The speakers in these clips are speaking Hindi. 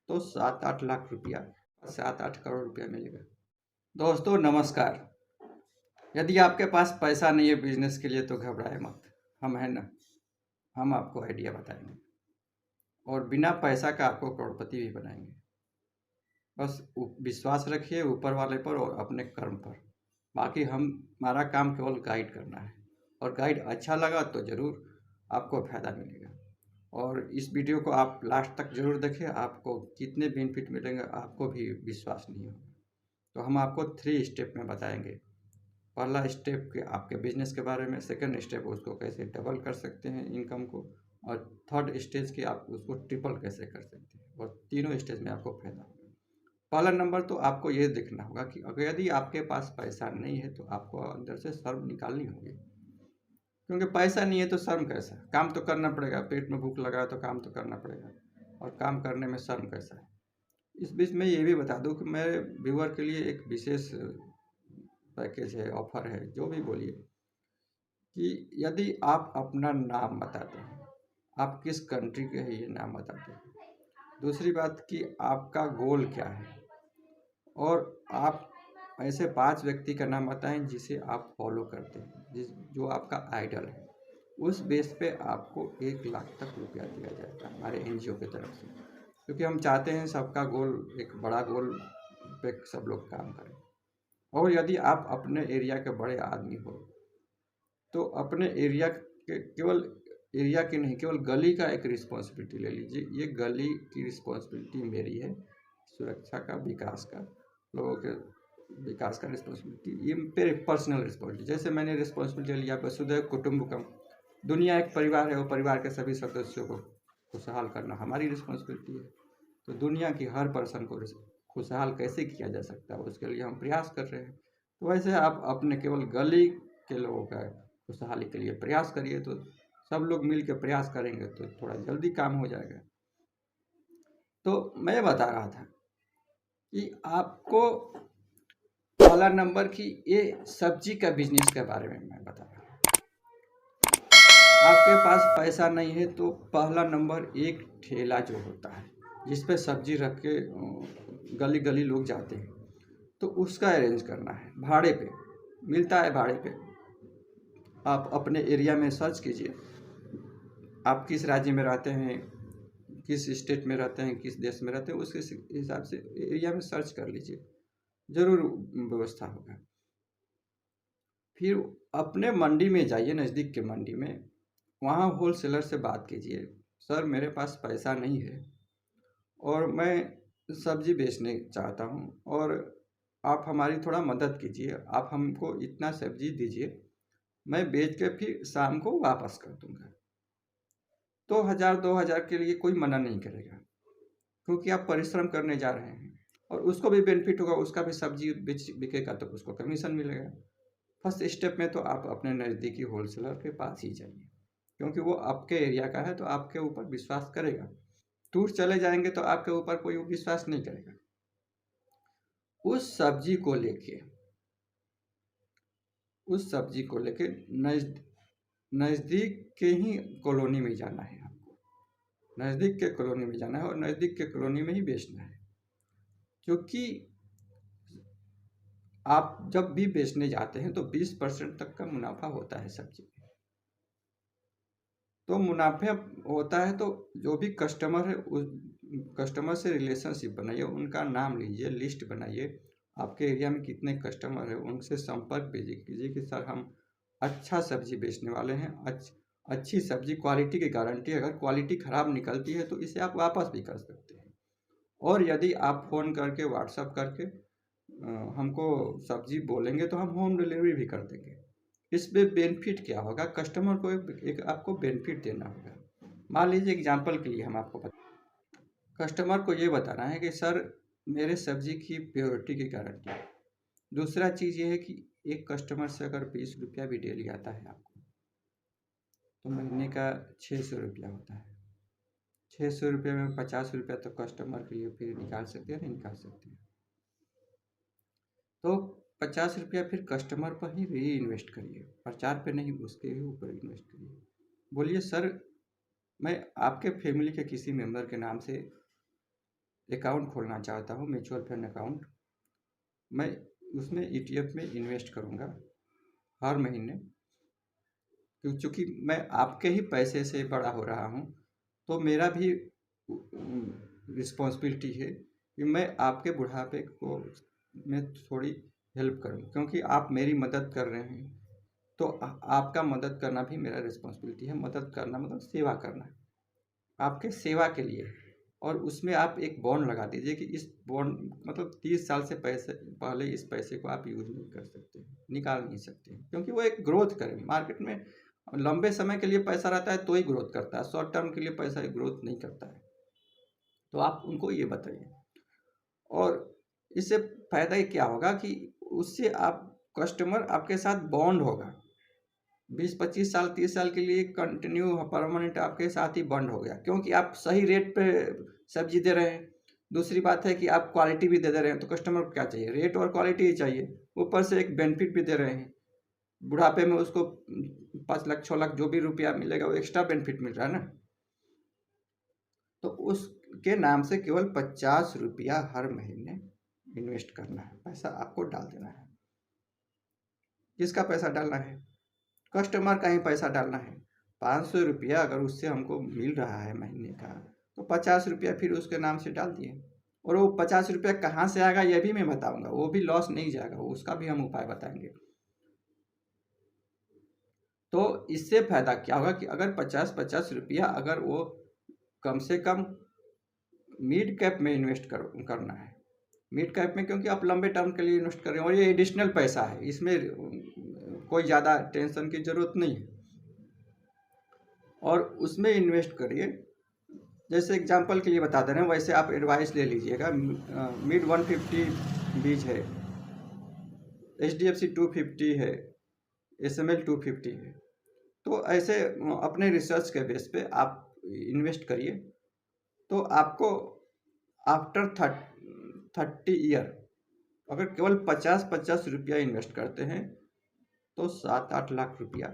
तो 7-8 लाख रुपया, 7-8 करोड़ रुपया मिलेगा। दोस्तों नमस्कार। यदि आपके पास पैसा नहीं है बिजनेस के लिए तो घबराए मत, हम हैं ना, हम आपको आइडिया बताएंगे और बिना पैसा का आपको करोड़पति भी बनाएंगे। बस विश्वास रखिए ऊपर वाले पर और अपने कर्म पर। बाकी हमारा काम केवल गाइड करना है, और गाइड अच्छा लगा तो ज़रूर आपको फ़ायदा मिलेगा। और इस वीडियो को आप लास्ट तक ज़रूर देखें, आपको कितने बेनिफिट मिलेंगे आपको भी विश्वास नहीं होगा। तो हम आपको 3 स्टेप में बताएंगे। पहला स्टेप के आपके बिजनेस के बारे में, सेकंड स्टेप उसको कैसे डबल कर सकते हैं इनकम को, और थर्ड स्टेज की आप उसको ट्रिपल कैसे कर सकते हैं, और तीनों स्टेज में आपको फायदा होगा। पहला नंबर तो आपको ये देखना होगा कि अगर यदि आपके पास पैसा नहीं है तो आपको अंदर से शर्म निकालनी होगी, क्योंकि पैसा नहीं है तो शर्म कैसा, काम तो करना पड़ेगा, पेट में भूख लगा है तो काम तो करना पड़ेगा, और काम करने में शर्म कैसा है। इस बीच में ये भी बता दूं कि मेरे व्यूअर के लिए एक विशेष पैकेज है, ऑफर है, जो भी बोलिए, कि यदि आप अपना नाम बताते हैं, आप किस कंट्री के हैं ये नाम बताते हैं, दूसरी बात कि आपका गोल क्या है, और आप ऐसे 5 व्यक्ति का नाम बताएं जिसे आप फॉलो करते हैं, जो आपका आइडल है। उस बेस पे आपको 1 लाख तक रुपया दिया जाएगा हमारे एनजीओ की तरफ से, क्योंकि हम चाहते हैं सबका गोल, एक बड़ा गोल पे सब लोग काम करें। और यदि आप अपने एरिया के बड़े आदमी हो तो अपने एरिया के केवल एरिया की नहीं, केवल गली का एक रिस्पॉन्सिबिलिटी ले लीजिए। ये गली की रिस्पॉन्सिबिलिटी मेरी है, सुरक्षा का, विकास का, लोगों के विकास का रिस्पॉन्सिबिलिटी ये मेरे पर्सनल रिस्पॉन्सिबिलिटी। जैसे मैंने रिस्पॉन्सिबिलिटी लिया वसुधैव कुटुम्बकम, दुनिया एक परिवार है, वो परिवार के सभी सदस्यों को खुशहाल करना हमारी रिस्पॉन्सिबिलिटी है। तो दुनिया की हर पर्सन को खुशहाल कैसे किया जा सकता है उसके लिए हम प्रयास कर रहे हैं। तो वैसे आप अपने केवल गली के लोगों का खुशहाली के लिए प्रयास करिए, तो सब लोग मिल के प्रयास करेंगे तो थोड़ा जल्दी काम हो जाएगा। तो मैं बता रहा था कि आपको पहला नंबर की ये सब्जी का बिजनेस के बारे में मैं बता रहा हूँ। आपके पास पैसा नहीं है तो पहला नंबर एक ठेला जो होता है जिस पे सब्जी रख के गली गली लोग जाते हैं, तो उसका अरेंज करना है। भाड़े पे मिलता है, भाड़े पे आप अपने एरिया में सर्च कीजिए, आप किस राज्य में रहते हैं, किस स्टेट में रहते हैं, किस देश में रहते हैं, उसके हिसाब से एरिया में सर्च कर लीजिए, ज़रूर व्यवस्था होगा। फिर अपने मंडी में जाइए, नज़दीक के मंडी में, वहाँ होलसेलर से बात कीजिए, सर मेरे पास पैसा नहीं है और मैं सब्ज़ी बेचने चाहता हूँ, और आप हमारी थोड़ा मदद कीजिए, आप हमको इतना सब्ज़ी दीजिए, मैं बेच के फिर शाम को वापस कर दूँगा। तो 1000-2000 के लिए कोई मना नहीं करेगा, क्योंकि आप परिश्रम करने जा रहे हैं और उसको भी बेनिफिट होगा, उसका भी सब्जी बिकेगा तो उसको कमीशन मिलेगा। फर्स्ट स्टेप में तो आप अपने नज़दीकी होलसेलर के पास ही जाइए, क्योंकि वो आपके एरिया का है तो आपके ऊपर विश्वास करेगा। दूर चले जाएंगे तो आपके ऊपर कोई विश्वास नहीं करेगा। उस सब्जी को लेके नज़दीक के ही कॉलोनी में जाना है, आपको नज़दीक के कॉलोनी में जाना है और नज़दीक के कॉलोनी में ही बेचना है। क्योंकि आप जब भी बेचने जाते हैं तो 20% तक का मुनाफा होता है सब्जी में। तो मुनाफे होता है तो जो भी कस्टमर है उस कस्टमर से रिलेशनशिप बनाइए, उनका नाम लीजिए, लिस्ट बनाइए, आपके एरिया में कितने कस्टमर है उनसे संपर्क कीजिए कि सर हम अच्छा सब्जी बेचने वाले हैं, अच्छी सब्जी, क्वालिटी की गारंटी, अगर क्वालिटी ख़राब निकलती है तो इसे आप वापस भी कर सकते हैं। और यदि आप फ़ोन करके, व्हाट्सअप करके हमको सब्जी बोलेंगे तो हम होम डिलीवरी भी कर देंगे। इसमें बेनिफिट क्या होगा, कस्टमर को एक आपको बेनिफिट देना होगा। मान लीजिए एग्जांपल के लिए हम आपको कस्टमर को ये बताना है कि सर मेरे सब्जी की प्योरिटी की गारंटी है। दूसरा चीज़ ये है कि एक कस्टमर से अगर 20 रुपया भी डेली आता है आपको, तो महीने का 600 रुपया होता है। 600 रुपये में 50 रुपया तो कस्टमर के लिए फिर निकाल सकते हैं, नहीं निकाल सकते हैं। तो 50 रुपया फिर कस्टमर पर ही री इन्वेस्ट करिए, प्रचार पे नहीं, उसके ही ऊपर इन्वेस्ट करिए। बोलिए सर मैं आपके फैमिली के किसी मेंबर के नाम से अकाउंट खोलना चाहता हूँ, म्यूचुअल फंड अकाउंट। मैं उसमें ETF में इन्वेस्ट करूँगा हर महीने, चूँकि मैं आपके ही पैसे से बड़ा हो रहा हूँ, तो मेरा भी रिस्पॉन्सिबिलिटी है कि मैं आपके बुढ़ापे को में थोड़ी हेल्प करूँ, क्योंकि आप मेरी मदद कर रहे हैं, तो आपका मदद करना भी मेरा रिस्पॉन्सिबिलिटी है। मदद करना मतलब सेवा करना, आपके सेवा के लिए। और उसमें आप एक बॉन्ड लगा दीजिए कि इस बॉन्ड मतलब 30 साल से पहले इस पैसे को आप यूज नहीं कर सकते, निकाल नहीं सकते, क्योंकि वो एक ग्रोथ करे मार्केट में। लंबे समय के लिए पैसा रहता है तो ही ग्रोथ करता है, शॉर्ट टर्म के लिए पैसा ग्रोथ नहीं करता है। तो आप उनको ये बताइए। और इससे फायदा ही क्या होगा कि उससे आप कस्टमर आपके साथ बॉन्ड होगा, 20-25 साल 30 साल के लिए कंटिन्यू परमानेंट आपके साथ ही बंद हो गया, क्योंकि आप सही रेट पे सब्जी दे रहे हैं। दूसरी बात है कि आप क्वालिटी भी दे रहे हैं, तो कस्टमर को क्या चाहिए, रेट और क्वालिटी ही चाहिए। ऊपर से एक बेनिफिट भी दे रहे हैं, बुढ़ापे में उसको 5 लाख 6 लाख जो भी रुपया मिलेगा वो एक्स्ट्रा बेनिफिट मिल रहा है ना। तो उसके नाम से केवल 50 रुपया हर महीने इन्वेस्ट करना है, पैसा आपको डाल देना है। किसका पैसा डालना है, कस्टमर का ही पैसा डालना है। 500 रुपया अगर उससे हमको मिल रहा है महीने का, तो 50 रुपया फिर उसके नाम से डाल दिए। और वो 50 रुपया कहाँ से आएगा ये भी मैं बताऊंगा, वो भी लॉस नहीं जाएगा, वो उसका भी हम उपाय बताएंगे। तो इससे फायदा क्या होगा कि अगर 50-50 रुपया अगर वो कम से कम मिड कैप में इन्वेस्ट करना है, मिड कैप में, क्योंकि आप लंबे टर्म के लिए इन्वेस्ट कर रहे हैं और ये एडिशनल पैसा है, इसमें कोई ज़्यादा टेंशन की ज़रूरत नहीं है। और उसमें इन्वेस्ट करिए। जैसे एग्जांपल के लिए बता दे रहे हैं, वैसे आप एडवाइस ले लीजिएगा। मिड 150 बीज है, HDFC 250 है, SML 250 है। तो ऐसे अपने रिसर्च के बेस पे आप इन्वेस्ट करिए, तो आपको आफ्टर 30 ईयर अगर केवल 50-50 रुपया इन्वेस्ट करते हैं तो 7-8 लाख रुपया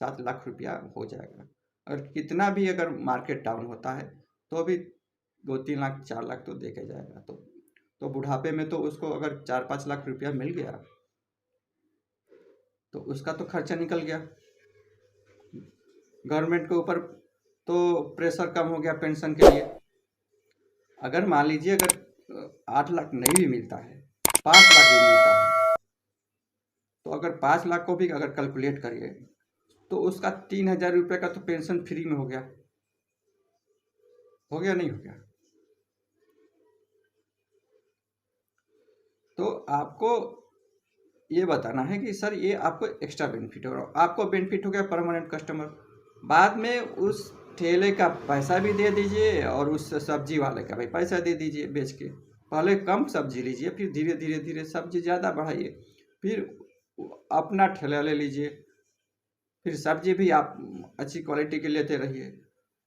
7 लाख रुपया हो जाएगा। अगर कितना भी अगर मार्केट डाउन होता है तो भी 2-3 लाख 4 लाख तो देके जाएगा। तो बुढ़ापे में तो उसको अगर 4-5 लाख रुपया मिल गया तो उसका तो खर्चा निकल गया। गवर्नमेंट के ऊपर तो प्रेशर कम हो गया पेंशन के लिए। अगर मान लीजिए अगर 8 लाख नहीं भी मिलता है, 5 लाख भी मिलता है, तो अगर 5 लाख को भी अगर कैलकुलेट करिए तो उसका 3,000 रुपये का तो पेंशन फ्री में हो गया नहीं हो गया। तो आपको ये बताना है कि सर ये आपको एक्स्ट्रा बेनिफिट हो रहा, आपको बेनिफिट हो गया परमानेंट कस्टमर। बाद में उस ठेले का पैसा भी दे दीजिए और उस सब्जी वाले का भी पैसा दे दीजिए बेच के। पहले कम सब्जी लीजिए, फिर धीरे धीरे धीरे सब्जी ज़्यादा बढ़ाइए, फिर अपना ठेला ले लीजिए, फिर सब्जी भी आप अच्छी क्वालिटी के लेते रहिए।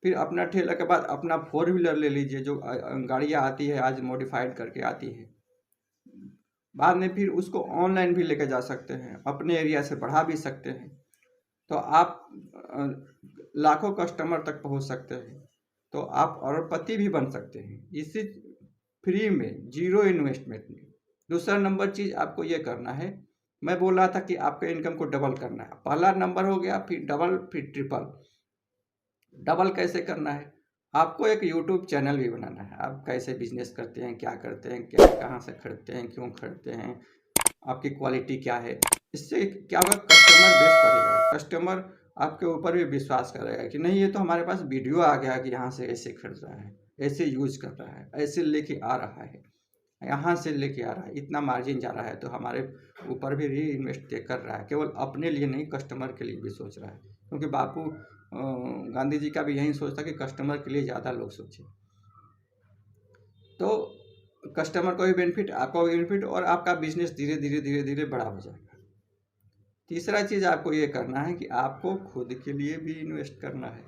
फिर अपना ठेला के बाद अपना 4 व्हीलर ले लीजिए, जो गाड़ियाँ आती है आज मॉडिफाइड करके आती है। बाद में फिर उसको ऑनलाइन भी लेके जा सकते हैं, अपने एरिया से बढ़ा भी सकते हैं, तो आप लाखों कस्टमर तक पहुंच सकते हैं। तो आप अरबपति भी बन सकते हैं इसी फ्री में, जीरो इन्वेस्टमेंट में। दूसरा नंबर चीज़ आपको ये करना है, मैं बोल रहा था कि आपके इनकम को डबल करना है। पहला नंबर हो गया, फिर डबल, फिर ट्रिपल। डबल कैसे करना है, आपको एक यूट्यूब चैनल भी बनाना है। आप कैसे बिजनेस करते हैं, क्या करते हैं, क्या कहाँ से खरीदते हैं, क्यों खरीदते हैं, आपकी क्वालिटी क्या है। इससे क्या होगा, कस्टमर बेस बढ़ेगा, कस्टमर आपके ऊपर भी विश्वास करेगा कि नहीं ये तो हमारे पास वीडियो आ गया कि यहाँ से ऐसे खरीद रहा है, ऐसे यूज कर रहा है, ऐसे लेके आ रहा है, यहाँ से लेके आ रहा है, इतना मार्जिन जा रहा है, तो हमारे ऊपर भी री इन्वेस्ट कर रहा है। केवल अपने लिए नहीं, कस्टमर के लिए भी सोच रहा है, क्योंकि बापू गांधी जी का भी यही सोच था कि कस्टमर के लिए ज़्यादा लोग सोचें। तो कस्टमर को भी बेनिफिट, आपको भी बेनिफिट, और आपका बिजनेस धीरे धीरे धीरे धीरे बड़ा हो जाएगा। तीसरा चीज़ आपको ये करना है कि आपको खुद के लिए भी इन्वेस्ट करना है,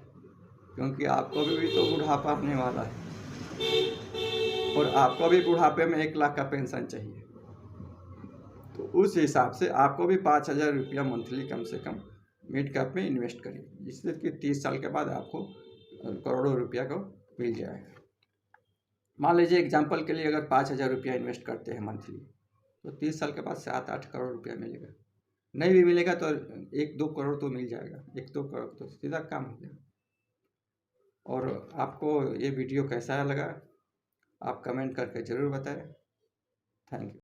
क्योंकि आपको भी तो बुढ़ापा आने वाला है और आपको भी बुढ़ापे में 1 लाख का पेंशन चाहिए। तो उस हिसाब से आपको भी 5,000 रुपया मंथली कम से कम मिड कैप में इन्वेस्ट करिए, जिससे कि 30 साल के बाद आपको करोड़ों रुपया को मिल जाएगा। मान लीजिए एग्जाम्पल के लिए अगर 5,000 रुपया इन्वेस्ट करते हैं मंथली, तो 30 साल के बाद 7-8 करोड़ रुपया मिलेगा। नहीं भी मिलेगा तो 1-2 करोड़ तो मिल जाएगा, 1-2 करोड़ तो सीधा काम हो गया। और आपको ये वीडियो कैसा लगा आप कमेंट करके ज़रूर बताएं। Thank you.